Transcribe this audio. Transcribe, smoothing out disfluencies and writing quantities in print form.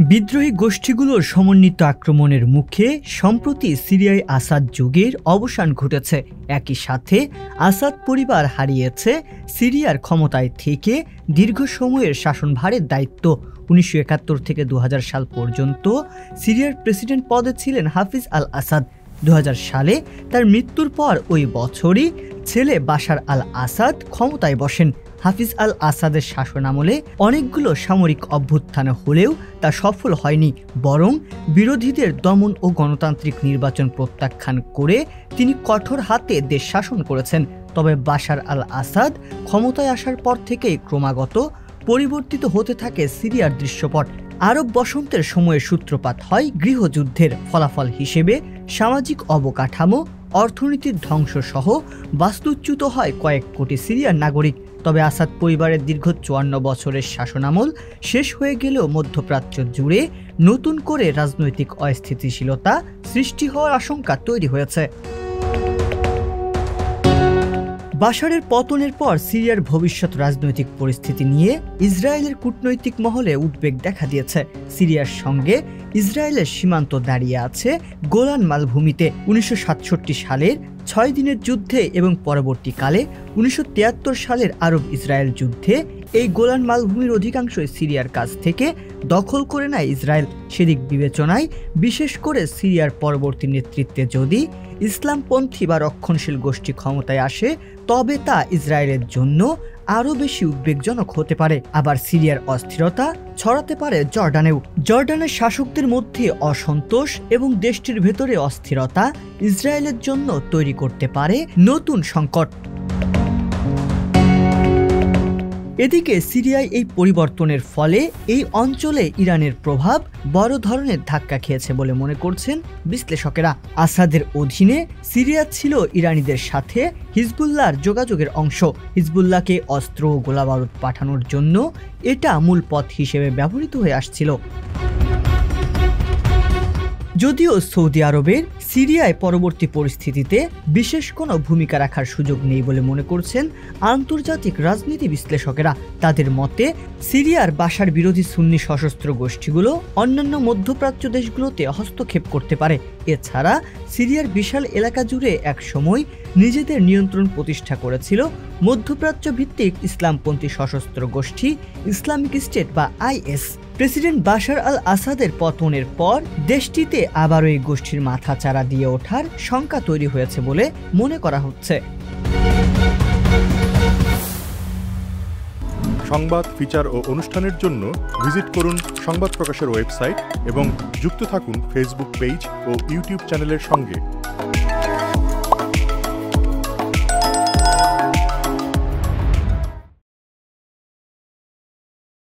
বিদ্রোহী গোষ্ঠীগুলোর সমন্বিত আক্রমণের মুখে সম্প্রতি সিরিয়ায় আসাদ যুগের অবসান ঘটেছে। একই সাথে আসাদ পরিবার হারিয়েছে সিরিয়ার ক্ষমতায় থেকে দীর্ঘ সময়ের শাসনভারের দায়িত্ব। 1971 থেকে 2000 সাল পর্যন্ত সিরিয়ার প্রেসিডেন্ট পদে ছিলেন হাফিজ আল আসাদ। 2000 সালে তার মৃত্যুর পর ওই বছরই ছেলে বাশার আল আসাদ ক্ষমতায় বসেন। হাফিজ আল আসাদের শাসনামলে অনেকগুলো সামরিক অভ্যুত্থান হলেও তা সফল হয়নি, বরং বিরোধীদের দমন ও গণতান্ত্রিক নির্বাচন প্রত্যাখ্যান করে তিনি কঠোর হাতে দেশ শাসন করেছেন। তবে বাশার আল আসাদ ক্ষমতায় আসার পর থেকেই ক্রমাগত পরিবর্তিত হতে থাকে সিরিয়ার দৃশ্যপট। আরব বসন্তের সময়ে সূত্রপাত হয় গৃহযুদ্ধের ফলাফল হিসেবে সামাজিক অবকাঠামো, অর্থনীতির ধ্বংস সহ বাস্তুচ্যুত হয় কয়েক কোটি সিরিয়ার নাগরিক। তবে আসাদ পরিবারের দীর্ঘ 54 বছরের শাসনামল শেষ হয়ে গেলেও মধ্যপ্রাচ্য জুড়ে নতুন করে রাজনৈতিক অস্থিতিশীলতা সৃষ্টি হওয়ার আশঙ্কা তৈরি হয়েছে। বাশারের পতনের পর সিরিয়ার ভবিষ্যৎ রাজনৈতিক পরিস্থিতি নিয়ে ইসরায়েলের কূটনৈতিক মহলে উদ্বেগ দেখা দিয়েছে। সিরিয়ার সঙ্গে ইসরায়েলের সীমান্ত দাঁড়িয়ে আছে গোলান মালভূমিতে। 1967 সালের 6 দিনের যুদ্ধে এবং পরবর্তীকালে 1973 সালের আরব ইসরায়েল যুদ্ধে এই গোলান মালভূমির অধিকাংশই সিরিয়ার কাছ থেকে দখল করে নেয় ইসরায়েল। সেদিক বিবেচনায় বিশেষ করে সিরিয়ার পরবর্তী নেতৃত্বে যদি ইসলামপন্থী বা রক্ষণশীল গোষ্ঠী ক্ষমতায় আসে তবে তা ইসরায়েলের জন্য আরও বেশি উদ্বেগজনক হতে পারে। আবার সিরিয়ার অস্থিরতা ছড়াতে পারে জর্ডানেও। জর্ডানের শাসকদের মধ্যে অসন্তোষ এবং দেশটির ভেতরে অস্থিরতা ইসরায়েলের জন্য তৈরি করতে পারে নতুন সংকট। এদিকে সিরিয়ায় এই পরিবর্তনের ফলে এই অঞ্চলে ইরানের প্রভাব বড় ধরনের ধাক্কা খেয়েছে বলে মনে করছেন বিশ্লেষকেরা। আসাদের অধীনে সিরিয়া ছিল ইরানিদের সাথে হিজবুল্লাহর যোগাযোগের অংশ। হিজবুল্লাহকে অস্ত্র ও গোলাবারুদ পাঠানোর জন্য এটা মূল পথ হিসেবে ব্যবহৃত হয়ে আসছিল। যদিও সৌদি আরবের সিরিয়ায় পরবর্তী পরিস্থিতিতে বিশেষ কোনো ভূমিকা রাখার সুযোগ নেই বলে মনে করছেন আন্তর্জাতিক রাজনীতি বিশ্লেষকেরা। তাদের মতে সিরিয়ার বাশার বিরোধী সুন্নি সশস্ত্র গোষ্ঠীগুলো অন্যান্য মধ্যপ্রাচ্য দেশগুলোতে হস্তক্ষেপ করতে পারে। এছাড়া সিরিয়ার বিশাল এলাকা জুড়ে একসময় নিজেদের নিয়ন্ত্রণ প্রতিষ্ঠা করেছিল মধ্যপ্রাচ্য ভিত্তিক ইসলামপন্থী সশস্ত্র গোষ্ঠী ইসলামিক স্টেট বা আইএস। প্রেসিডেন্ট বাশার আল আসাদের পতনের পর দেশটিতে আবারও এই গোষ্ঠীর মাথাচাড়া দিয়ে ওঠার শঙ্কা তৈরি হয়েছে বলে মনে করা হচ্ছে। সংবাদ, ফিচার ও অনুষ্ঠানের জন্য ভিজিট করুন সংবাদ প্রকাশের ওয়েবসাইট এবং যুক্ত থাকুন ফেসবুক পেজ ও ইউটিউব চ্যানেলের সঙ্গে।